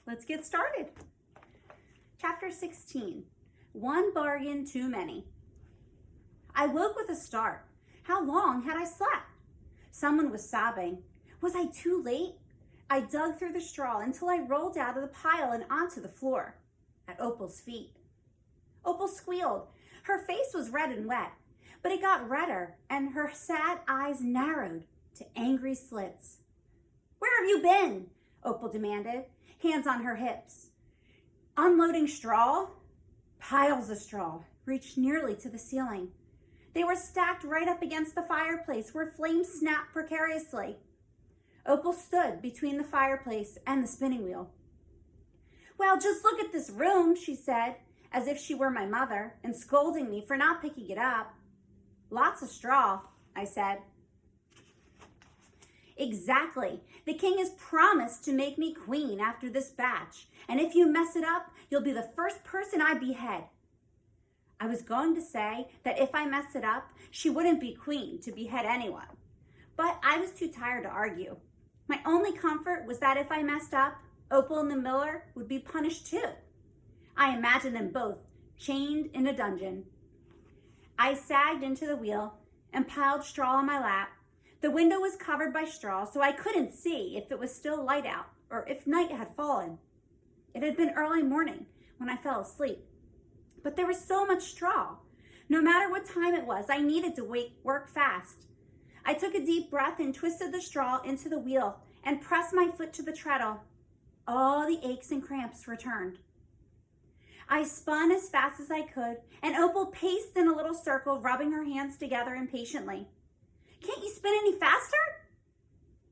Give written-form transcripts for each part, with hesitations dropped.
Let's get started. Chapter 16, One Bargain Too Many. I woke with a start. How long had I slept? Someone was sobbing. Was I too late? I dug through the straw until I rolled out of the pile and onto the floor, at Opal's feet. Opal squealed. Her face was red and wet, but it got redder, and her sad eyes narrowed to angry slits. "Where have you been?" Opal demanded, hands on her hips. "Unloading straw?" Piles of straw reached nearly to the ceiling. They were stacked right up against the fireplace where flames snapped precariously. Opal stood between the fireplace and the spinning wheel. "Well, just look at this room," she said, as if she were my mother, and scolding me for not picking it up. "Lots of straw," I said. "Exactly. The king has promised to make me queen after this batch, and if you mess it up, you'll be the first person I behead." I was going to say that if I messed it up, she wouldn't be queen to behead anyone, but I was too tired to argue. My only comfort was that if I messed up, Opal and the miller would be punished too. I imagined them both chained in a dungeon. I sagged into the wheel and piled straw on my lap. The window was covered by straw, so I couldn't see if it was still light out or if night had fallen. It had been early morning when I fell asleep, but there was so much straw. No matter what time it was, I needed to work fast. I took a deep breath and twisted the straw into the wheel and pressed my foot to the treadle. All the aches and cramps returned. I spun as fast as I could, and Opal paced in a little circle, rubbing her hands together impatiently. "Can't you spin any faster?"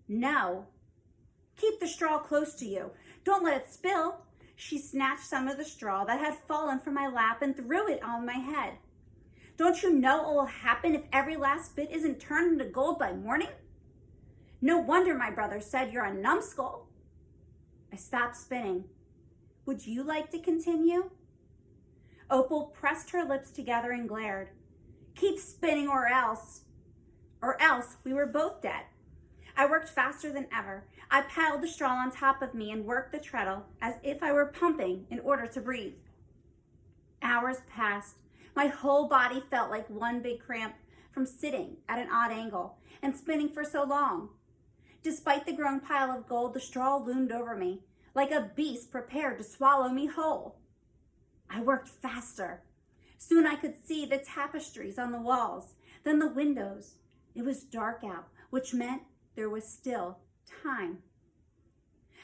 "No." "Keep the straw close to you. Don't let it spill." She snatched some of the straw that had fallen from my lap and threw it on my head. "Don't you know what will happen if every last bit isn't turned into gold by morning? No wonder my brother said you're a numbskull." I stopped spinning. "Would you like to continue?" Opal pressed her lips together and glared. "Keep spinning or else." Or else we were both dead. I worked faster than ever. I piled the straw on top of me and worked the treadle as if I were pumping in order to breathe. Hours passed. My whole body felt like one big cramp from sitting at an odd angle and spinning for so long. Despite the growing pile of gold, the straw loomed over me, like a beast prepared to swallow me whole. I worked faster. Soon I could see the tapestries on the walls, then the windows. It was dark out, which meant there was still time.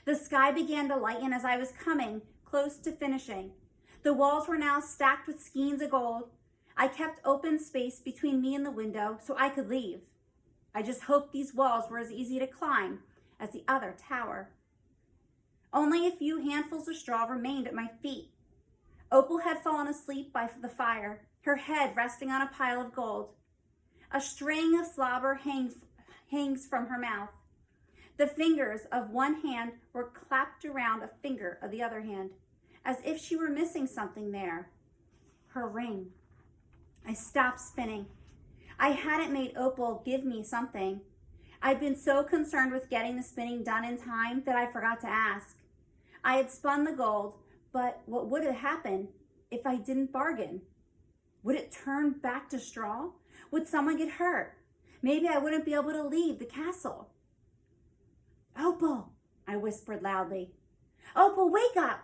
The sky began to lighten as I was coming close to finishing. The walls were now stacked with skeins of gold. I kept open space between me and the window so I could leave. I just hoped these walls were as easy to climb as the other tower. Only a few handfuls of straw remained at my feet. Opal had fallen asleep by the fire, her head resting on a pile of gold. A string of slobber hangs from her mouth. The fingers of one hand were clapped around a finger of the other hand, as if she were missing something there. Her ring. I stopped spinning. I hadn't made Opal give me something. I'd been so concerned with getting the spinning done in time that I forgot to ask. I had spun the gold, but what would have happened if I didn't bargain? Would it turn back to straw? Would someone get hurt? Maybe I wouldn't be able to leave the castle. "Opal," I whispered loudly. "Opal, wake up."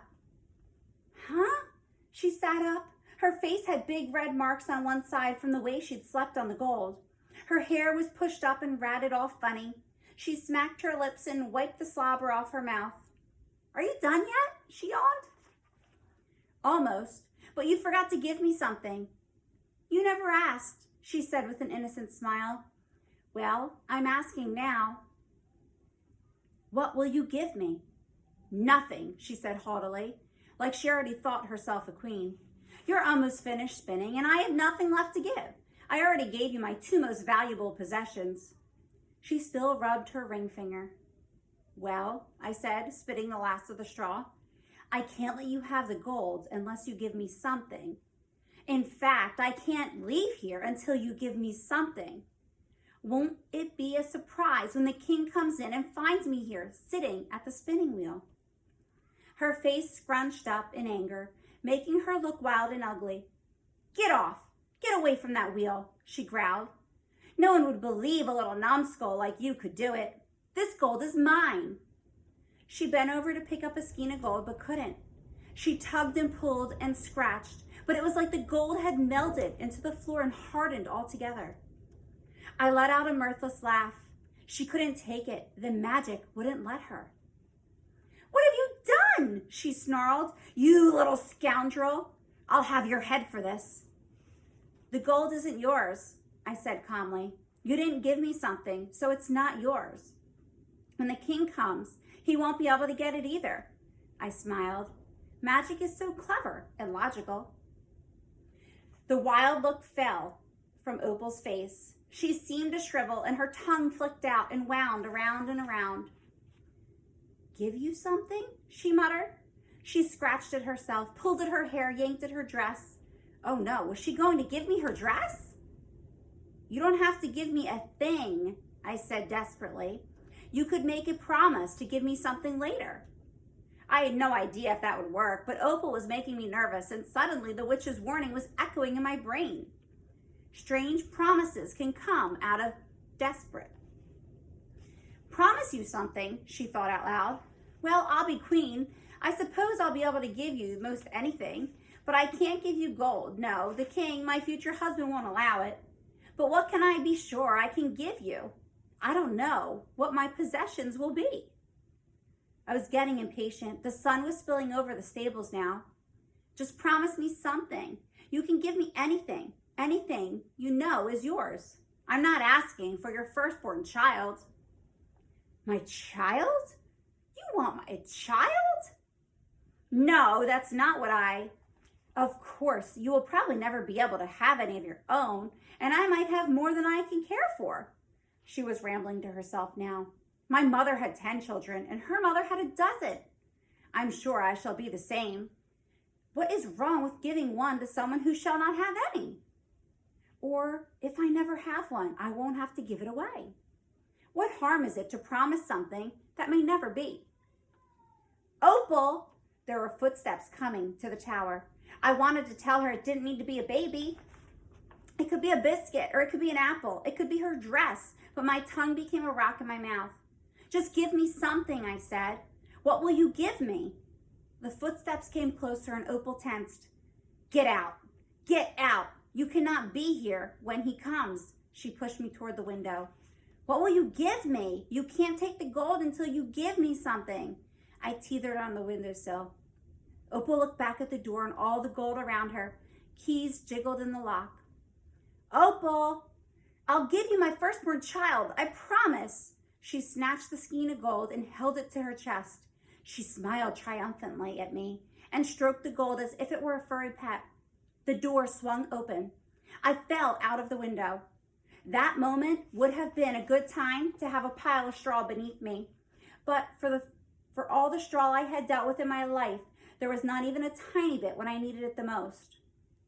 "Huh?" She sat up. Her face had big red marks on one side from the way she'd slept on the gold. Her hair was pushed up and ratted all funny. She smacked her lips and wiped the slobber off her mouth. "Are you done yet?" she yawned. "Almost, but you forgot to give me something." "You never asked," she said with an innocent smile. "Well, I'm asking now." "What will you give me?" "Nothing," she said haughtily, like she already thought herself a queen. "You're almost finished spinning, and I have nothing left to give. I already gave you my two most valuable possessions." She still rubbed her ring finger. "Well," I said, spitting the last of the straw, "I can't let you have the gold unless you give me something. In fact, I can't leave here until you give me something. Won't it be a surprise when the king comes in and finds me here sitting at the spinning wheel?" her face scrunched up in anger, making her look wild and ugly. "Get off! Get away from that wheel," she growled. "No one would believe a little numbskull like you could do it. This gold is mine." She bent over to pick up a skein of gold, but couldn't. She tugged and pulled and scratched, but it was like the gold had melted into the floor and hardened altogether. I let out a mirthless laugh. She couldn't take it. The magic wouldn't let her. "What have you done?" she snarled. "You little scoundrel! I'll have your head for this." "The gold isn't yours," I said calmly. "You didn't give me something, so it's not yours. When the king comes, he won't be able to get it either." I smiled. Magic is so clever and logical. The wild look fell from Opal's face. She seemed to shrivel, and her tongue flicked out and wound around and around. "Give you something?" she muttered. She scratched at herself, pulled at her hair, yanked at her dress. Oh no, was she going to give me her dress? "You don't have to give me a thing," I said desperately. "You could make a promise to give me something later." I had no idea if that would work, but Opal was making me nervous, and suddenly the witch's warning was echoing in my brain. Strange promises can come out of desperate. "Promise you something," she thought out loud. "Well, I'll be queen. I suppose I'll be able to give you most anything, but I can't give you gold. No, the king, my future husband, won't allow it. But what can I be sure I can give you? I don't know what my possessions will be." I was getting impatient. The sun was spilling over the stables now. "Just promise me something. You can give me anything. Anything you know is yours. I'm not asking for your firstborn child." "My child? You want my child?" "No, that's not what Of course, you will probably never be able to have any of your own, and I might have more than I can care for." She was rambling to herself now. "My mother had 10 children, and her mother had a dozen. I'm sure I shall be the same. What is wrong with giving one to someone who shall not have any? Or if I never have one, I won't have to give it away. What harm is it to promise something that may never be?" "Opal!" There were footsteps coming to the tower. I wanted to tell her it didn't need to be a baby. It could be a biscuit, or it could be an apple. It could be her dress, but my tongue became a rock in my mouth. "Just give me something," I said. "What will you give me?" The footsteps came closer, and Opal tensed. "Get out! Get out! You cannot be here when he comes." She pushed me toward the window. "What will you give me? You can't take the gold until you give me something." I teetered on the windowsill. Opal looked back at the door and all the gold around her. Keys jiggled in the lock. "Opal, I'll give you my firstborn child, I promise." She snatched the skein of gold and held it to her chest. She smiled triumphantly at me and stroked the gold as if it were a furry pet. The door swung open. I fell out of the window. That moment would have been a good time to have a pile of straw beneath me. But for all the straw I had dealt with in my life, there was not even a tiny bit when I needed it the most.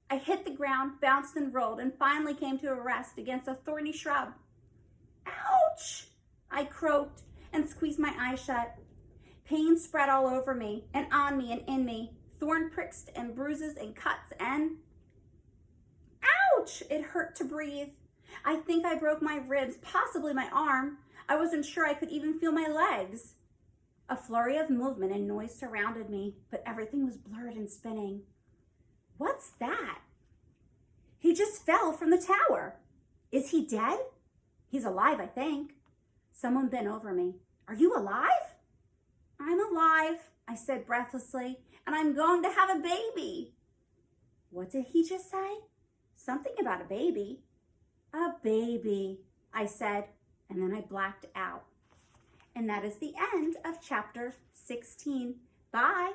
I hit the ground, bounced and rolled, and finally came to a rest against a thorny shrub. "Ouch!" I croaked and squeezed my eyes shut. Pain spread all over me and on me and in me, thorn pricks and bruises and cuts and... Ouch! It hurt to breathe. I think I broke my ribs, possibly my arm. I wasn't sure I could even feel my legs. A flurry of movement and noise surrounded me, but everything was blurred and spinning. What's that? He just fell from the tower. Is he dead? He's alive, I think. Someone bent over me. Are you alive? I'm alive, I said breathlessly, and I'm going to have a baby. What did he just say? Something about a baby. A baby, I said, and then I blacked out. And that is the end of chapter 16. Bye.